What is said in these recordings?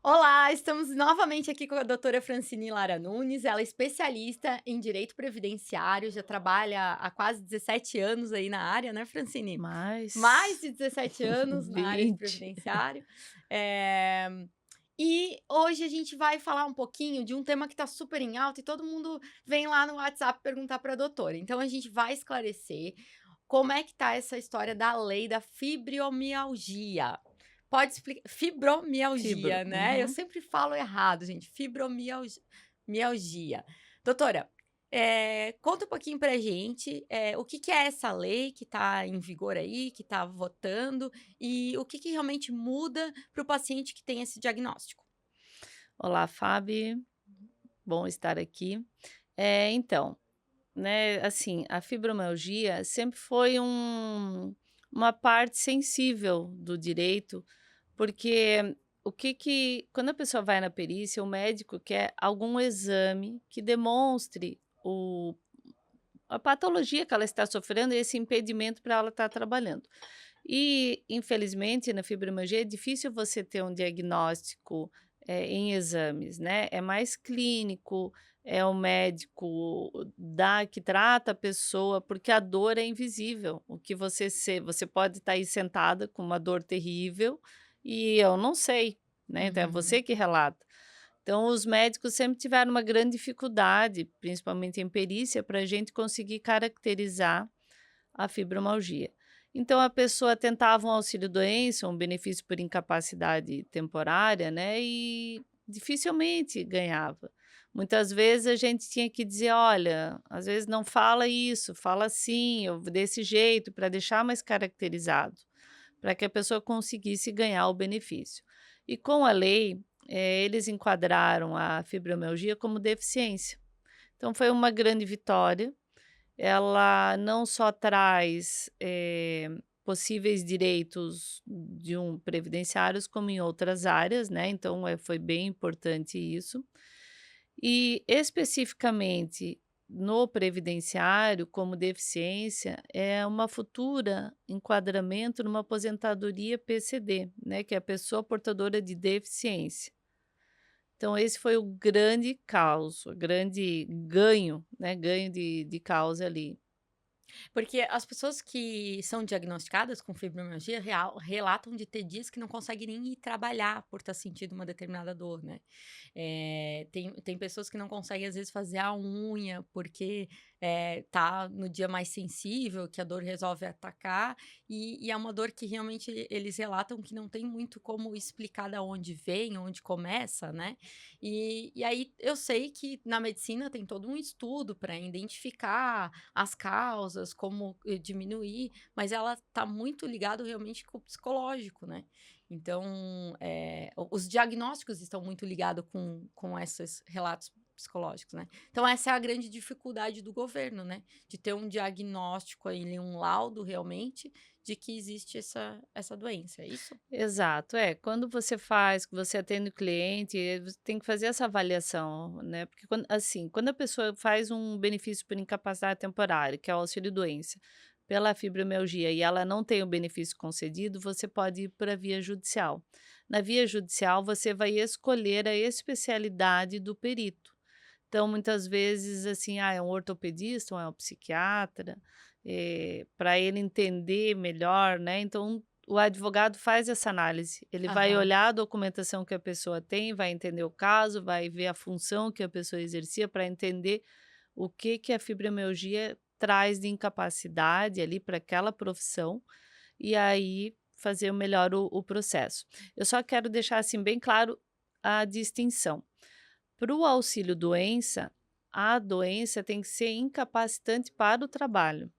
Olá, estamos novamente aqui com a doutora Francine Lara Nunes, ela é especialista em direito previdenciário, já trabalha há quase 17 anos aí na área, né, Francine? Mais Mas de 17 anos na área de 20. previdenciário. Eh, e hoje a gente vai falar um pouquinho de um tema que está super em alta e todo mundo vem lá no WhatsApp perguntar para a doutora. Então a gente vai esclarecer como é que tá essa história da lei da fibromialgia. Pode explicar Fibro. fibromialgia, né, eu Uhum. sempre falo errado, gente, mialgia. Doutora, conta um pouquinho pra gente, o que que é essa lei que está em vigor aí, que está votando, e o que que realmente muda para o paciente que tem esse diagnóstico? Olá, Fabi, bom estar aqui. Então, né, assim, a fibromialgia sempre foi uma parte sensível do direito, porque quando a pessoa vai na perícia, o médico quer algum exame que demonstre a patologia que ela está sofrendo e esse impedimento para ela estar trabalhando. E, infelizmente, na fibromialgia é difícil você ter um diagnóstico, em exames, né, é mais clínico, é o médico que trata a pessoa, porque a dor é invisível, o que você pode estar aí sentada com uma dor terrível e eu não sei, né, então é Uhum. você que relata. Então os médicos sempre tiveram uma grande dificuldade, principalmente em perícia, para a gente conseguir caracterizar a fibromialgia. Então a pessoa tentava um auxílio-doença, um benefício por incapacidade temporária, né, e dificilmente ganhava. Muitas vezes a gente tinha que dizer: "Olha, às vezes não fala isso, fala assim ou desse jeito", para deixar mais caracterizado, para que a pessoa conseguisse ganhar o benefício. E com a lei, eles enquadraram a fibromialgia como deficiência. Então foi uma grande vitória, ela não só traz, possíveis direitos de previdenciários, como em outras áreas, né, então, foi bem importante isso. E especificamente no previdenciário, como deficiência, é uma futura enquadramento numa aposentadoria PCD, né, que é a pessoa portadora de deficiência. Então esse foi o grande caos, o grande ganho, né, ganho de causa ali. Porque as pessoas que são diagnosticadas com fibromialgia relatam de ter dias que não conseguem nem ir trabalhar por estar sentindo uma determinada dor, né. Tem pessoas que não conseguem, às vezes, fazer a unha, porque, tá no dia mais sensível, que a dor resolve atacar, e é uma dor que realmente eles relatam que não tem muito como explicar da onde vem, onde começa, né. E aí eu sei que na medicina tem todo um estudo para identificar as causas, como, diminuir, mas ela está muito ligado realmente com o psicológico, né. Então, os diagnósticos estão muito ligados com esses relatos psicológicos, né. Então essa é a grande dificuldade do governo, né, de ter um diagnóstico ali, um laudo realmente de que existe essa doença, é isso? Exato, quando você faz, que você atende o cliente, você tem que fazer essa avaliação, né, porque quando a pessoa faz um benefício por incapacidade temporária, que é o auxílio-doença, pela fibromialgia e ela não tem o benefício concedido, você pode ir pra via judicial. Na via judicial, você vai escolher a especialidade do perito. Então, muitas vezes, assim, é um ortopedista ou é um psiquiatra, para ele entender melhor, né, então o advogado faz essa análise, ele vai Aham. olhar a documentação que a pessoa tem, vai entender o caso, vai ver a função que a pessoa exercia para entender o que que a fibromialgia traz de incapacidade ali para aquela profissão, e aí fazer melhor o processo. Eu só quero deixar, assim, bem claro a distinção. Para o auxílio doença, a doença tem que ser incapacitante para o trabalho.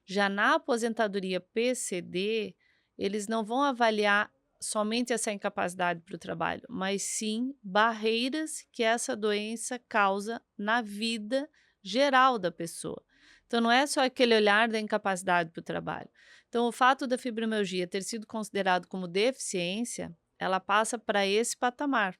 Já na aposentadoria PCD, eles não vão avaliar somente essa incapacidade para o trabalho, mas sim barreiras que essa doença causa na vida geral da pessoa. Então não é só aquele olhar da incapacidade para o trabalho. Então o fato da fibromialgia ter sido considerado como deficiência, ela passa para esse patamar.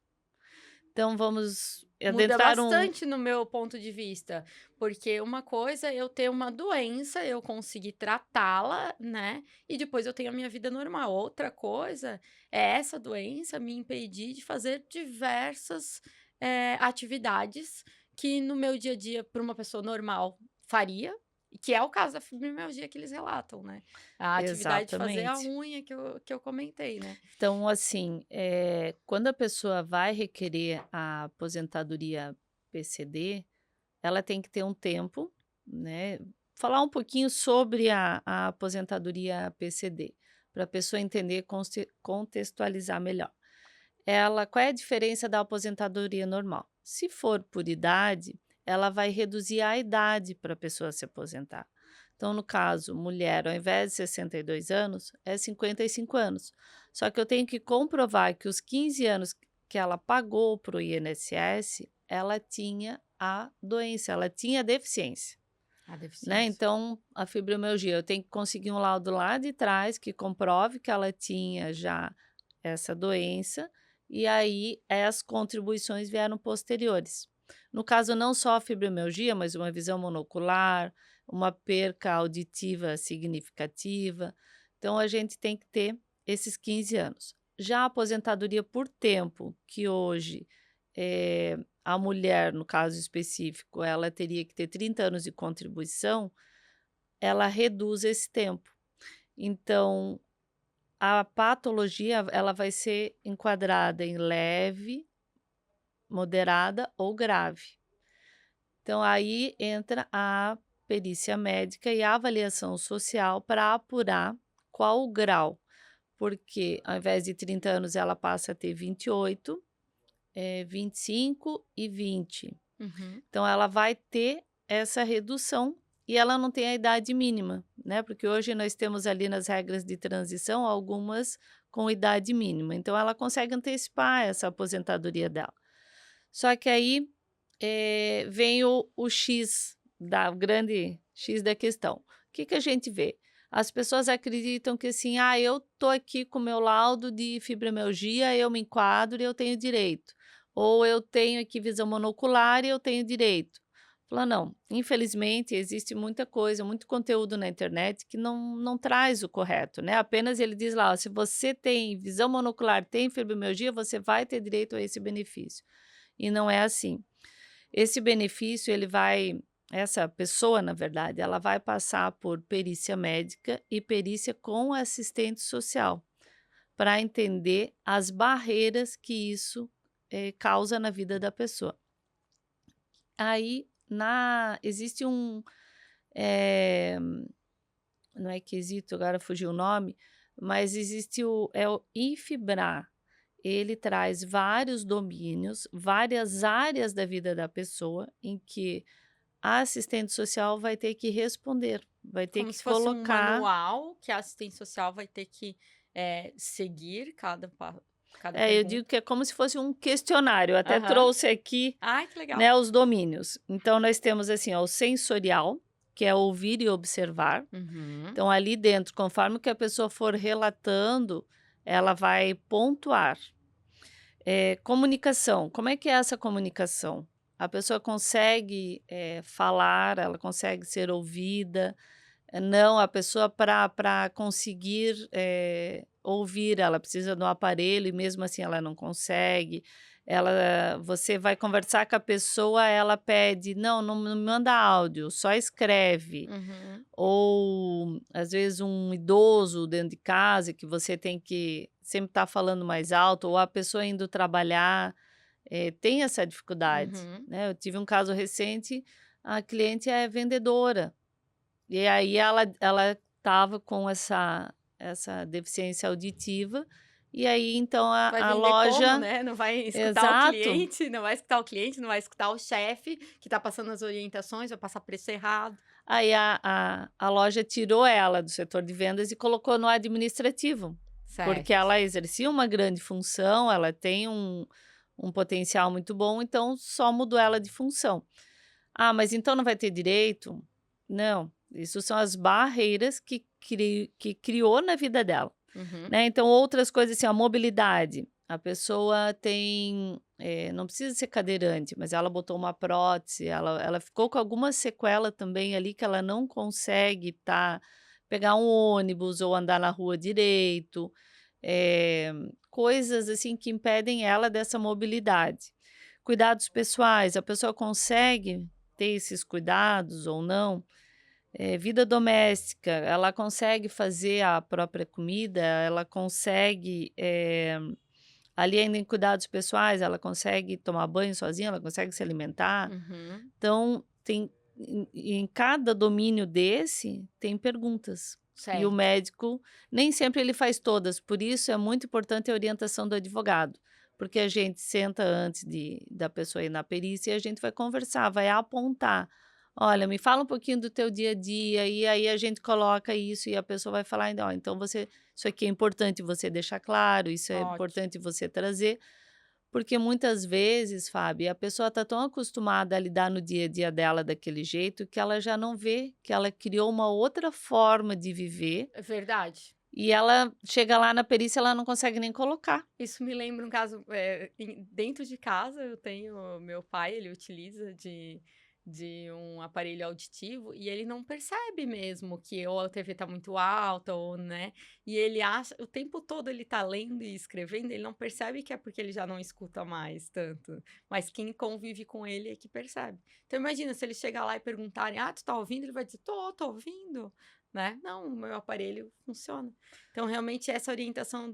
Então vamos muda adentraram bastante no meu ponto de vista, porque uma coisa é eu ter uma doença, eu conseguir tratá-la, né, e depois eu tenho a minha vida normal. Outra coisa é essa doença me impedir de fazer diversas, atividades que no meu dia a dia, para uma pessoa normal, faria, e que é o caso da fibromialgia que eles relatam, né. A atividade de fazer a exatamente. unha que eu comentei, né. Então, assim, quando a pessoa vai requerer a aposentadoria PCD, ela tem que ter um tempo, né, falar um pouquinho sobre a aposentadoria PCD, para a pessoa entender, contextualizar melhor. Qual é a diferença da aposentadoria normal? Se for por idade, ela vai reduzir a idade para a pessoa se aposentar. Então, no caso, mulher, ao invés de 62 anos, é 55 anos. Só que eu tenho que comprovar que os 15 anos que ela pagou para o INSS, ela tinha a doença, ela tinha a deficiência, A né? deficiência. Então, a fibromialgia, eu tenho que conseguir um laudo lá de trás que comprove que ela tinha já essa doença, e aí as contribuições vieram posteriores. No caso, não só a fibromialgia, mas uma visão monocular, uma perca auditiva significativa. Então, a gente tem que ter esses 15 anos. Já a aposentadoria por tempo, que hoje a mulher, no caso específico, ela teria que ter 30 anos de contribuição, ela reduz esse tempo. Então, a patologia, ela vai ser enquadrada em leve, moderada ou grave. Então, aí entra a perícia médica e a avaliação social para apurar qual o grau, porque ao invés de 30 anos ela passa a ter 28, 25 e 20. Uhum. Então ela vai ter essa redução e ela não tem a idade mínima, né, porque hoje nós temos ali nas regras de transição algumas com idade mínima, então ela consegue antecipar essa aposentadoria dela. Só que aí, vem o X da o grande X da questão. O que que a gente vê? As pessoas acreditam que assim: "Ah, eu tô aqui com o meu laudo de fibromialgia, eu me enquadro e eu tenho direito". Ou eu tenho aqui visão monocular e eu tenho direito. Fala: "Não, infelizmente existe muita coisa, muito conteúdo na internet que não traz o correto, né". Apenas ele diz lá: "Ó, se você tem visão monocular, tem fibromialgia, você vai ter direito a esse benefício". E não é assim. Esse benefício ele vai essa pessoa, na verdade, ela vai passar por perícia médica e perícia com assistente social, para entender as barreiras que isso, causa na vida da pessoa. Aí na existe eh, não é quesito, agora fugiu o nome, mas existe o Infibrar. Ele traz vários domínios, várias áreas da vida da pessoa, em que a assistente social vai ter que responder, vai ter Como que se fosse um colocar. manual que a assistente social vai ter que, seguir cada Eu digo pergunta. que é como se fosse um questionário, eu até Aham. trouxe aqui, Ai, que legal. né, os domínios. Então nós temos assim, ó, o sensorial, que é ouvir e observar. Uhum. Então ali dentro, conforme que a pessoa for relatando, ela vai pontuar. Comunicação, como é que é essa comunicação? A pessoa consegue, falar, ela consegue ser ouvida. Não, a pessoa para conseguir, ouvir, ela precisa de um aparelho e mesmo assim ela não consegue. Você vai conversar com a pessoa, ela pede: "Não, não me manda áudio, só escreve". Uhum. Ou, às vezes, um idoso dentro de casa que você tem que sempre estar falando mais alto, ou a pessoa indo trabalhar, tem essa dificuldade, Uhum. né. Eu tive um caso recente, a cliente é vendedora, e aí ela estava com essa deficiência auditiva, e aí então Vai a vender como, loja né? Não vai escutar o exato. cliente, não vai escutar o cliente, não vai escutar o chefe que tá passando as orientações, vai passar preço errado. Aí a loja tirou ela do setor de vendas e colocou no administrativo, porque Certo. ela exercia uma grande função, ela tem um potencial muito bom, então só mudou ela de função. "Ah, mas então não vai ter direito?". Não, isso são as barreiras que criou na vida dela, Uhum. né. Então outras coisas, assim, a mobilidade. A pessoa tem, não precisa ser cadeirante, mas ela botou uma prótese, ela ficou com alguma sequela também ali que ela não consegue pegar um ônibus ou andar na rua direito, eh, coisas assim que impedem ela dessa mobilidade. Cuidados pessoais, a pessoa consegue ter esses cuidados ou não? Vida doméstica, ela consegue fazer a própria comida, ela consegue, ali ainda em cuidados pessoais, ela consegue tomar banho sozinha, ela consegue se alimentar. Uhum. Então, em cada domínio desse, tem perguntas. E o Certo. médico, nem sempre ele faz todas, por isso é muito importante a orientação do advogado, porque a gente senta antes da pessoa ir na perícia e a gente vai conversar, vai apontar. Olha, me fala um pouquinho do teu dia a dia, e aí a gente coloca isso e a pessoa vai falar, "Ó, então isso aqui é importante você deixar claro, isso é Ótimo. importante você trazer", porque muitas vezes, Fábio, a pessoa está tão acostumada a lidar no dia a dia dela daquele jeito que ela já não vê que ela criou uma outra forma de viver É verdade. e ela chega lá na perícia, ela não consegue nem colocar. Isso me lembra um caso, dentro de casa eu tenho meu pai, ele utiliza de um aparelho auditivo e ele não percebe mesmo que ou a TV tá muito alta ou, né, e ele acha o tempo todo ele tá lendo e escrevendo, ele não percebe que é porque ele já não escuta mais tanto, mas quem convive com ele é que percebe. Então imagina se ele chegar lá e perguntarem: "Ah, tu tá ouvindo?" Ele vai dizer: tô ouvindo", né. "Não, o meu aparelho funciona". Então, realmente, essa orientação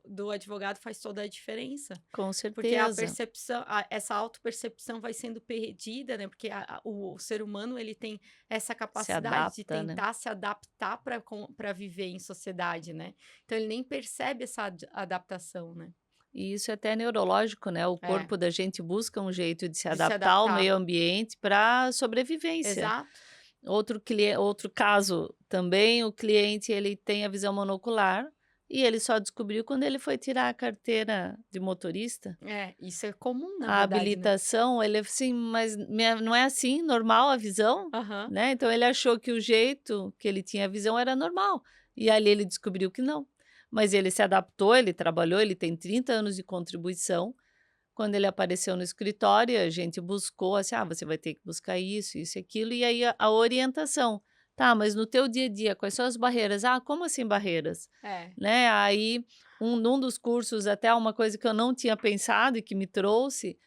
do advogado faz toda a diferença, Com porque a certeza. percepção, essa autopercepção vai sendo perdida, né? Porque o ser humano ele tem essa Se capacidade de adapta, né. tentar se adaptar para viver em sociedade, né? Então, ele nem percebe essa adaptação, né? E isso é até neurológico, né, o É, corpo da gente busca um jeito de se de se adaptar ao adaptar. meio ambiente para sobrevivência. Exato. Outro caso também, o cliente ele tem a visão monocular e ele só descobriu quando ele foi tirar a carteira de motorista. É, isso é comum, na A verdade, né? habilitação, ele assim: "Mas não é assim normal a visão?", Aham. né, então ele achou que o jeito que ele tinha a visão era normal, e ali ele descobriu que não. Mas ele se adaptou, ele trabalhou, ele tem 30 anos de contribuição. Quando ele apareceu no escritório, a gente buscou assim: "Ah, você vai ter que buscar isso e aquilo", e aí a orientação. "Tá, mas no teu dia a dia, quais são as barreiras?". "Ah, como assim barreiras?", É, né, aí num dos cursos até uma coisa que eu não tinha pensado e que me trouxe,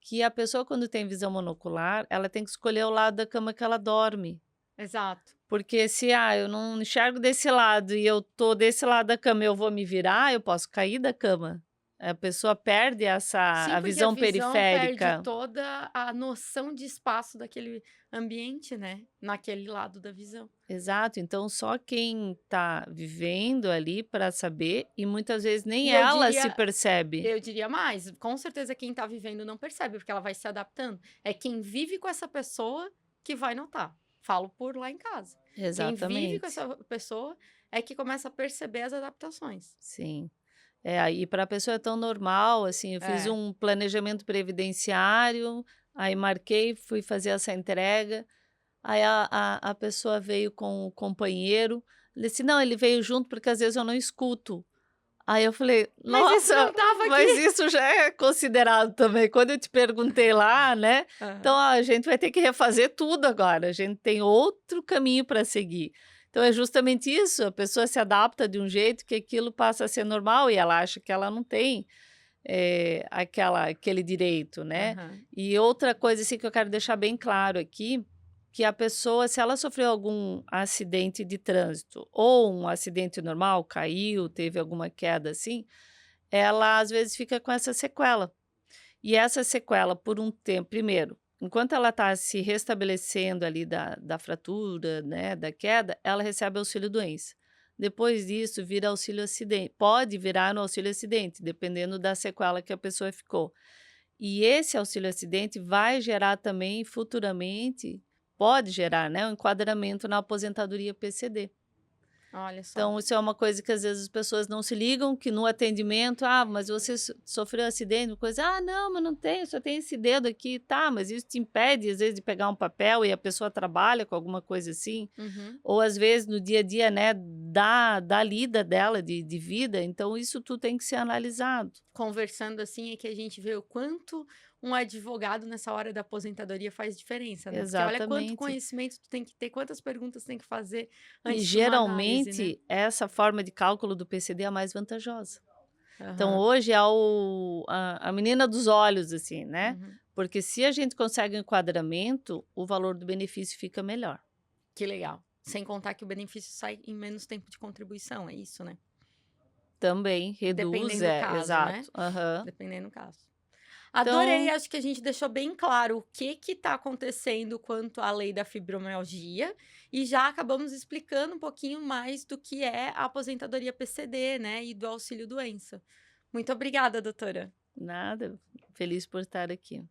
que a pessoa quando tem visão monocular, ela tem que escolher o lado da cama que ela dorme. exato. Porque se, eu não enxergo desse lado e eu tô desse lado da cama, eu vou me virar, eu posso cair da cama. A pessoa perde Sim, a porque a visão visão perde periférica. toda a noção de espaço daquele ambiente, né, naquele lado da visão. Exato, então só quem está vivendo ali para saber e muitas vezes nem E eu ela se diria percebe. eu diria mais, com certeza quem tá vivendo não percebe, porque ela vai se adaptando. É quem vive com essa pessoa que vai notar. Falo por lá em casa. Quem vive com Exatamente, essa pessoa é que começa a perceber as adaptações. sim. Aí para a pessoa é tão normal, assim, eu fiz É, um planejamento previdenciário, aí marquei, fui fazer essa entrega. Aí a pessoa veio com o companheiro, ele disse: "Não, ele veio junto porque às vezes eu não escuto". Aí eu falei: mas esse não "Nossa, estava mas aqui. isso já é considerado também". Quando eu te perguntei lá, né, então Aham. a gente vai ter que refazer tudo agora, a gente tem outro caminho para seguir. Então é justamente isso, a pessoa se adapta de um jeito que aquilo passa a ser normal e ela acha que ela não tem, aquele direito, né. Aham. E outra coisa, assim, que eu quero deixar bem claro aqui, que a pessoa, se ela sofreu algum acidente de trânsito ou um acidente normal, caiu, teve alguma queda assim, ela às vezes fica com essa sequela. E essa sequela por um tempo primeiro, enquanto ela está se restabelecendo ali da fratura, né, da queda, ela recebe auxílio-doença. Depois disso vira auxílio acidente, pode virar no auxílio acidente, dependendo da sequela que a pessoa ficou. E esse auxílio acidente vai gerar também futuramente, pode gerar, né, um enquadramento na aposentadoria PCD. Olha só. Então, isso é uma coisa que às vezes as pessoas não se ligam, que no atendimento, mas você sofreu acidente, uma coisa, não, mas não tem, só tem esse dedo aqui, tá, mas isso te impede, às vezes, de pegar um papel e a pessoa trabalha com alguma coisa assim, Uhum. ou às vezes no dia a dia, né, da lida dela de vida, então isso tudo tem que ser analisado. conversando assim é que a gente vê o quanto um advogado nessa hora da aposentadoria faz diferença, né? Porque olha quanto Exatamente. conhecimento tu tem que ter, quantas perguntas tem que fazer E antes de uma análise, né? geralmente essa forma de cálculo do PCD é a mais vantajosa. Então Aham. hoje é a menina dos olhos, assim, né, Uhum. porque se a gente consegue um enquadramento, o valor do benefício fica melhor. Que legal. Sem contar que o benefício sai em menos tempo de contribuição, é isso, né? Também reduz, Dependendo do caso, né? exato. Aham. Dependendo do caso. Adorei, Então, acho que a gente deixou bem claro o que está acontecendo quanto à lei da fibromialgia e já acabamos explicando um pouquinho mais do que é a aposentadoria PCD, né, e do auxílio doença. Muito obrigada, doutora. nada, feliz por estar aqui.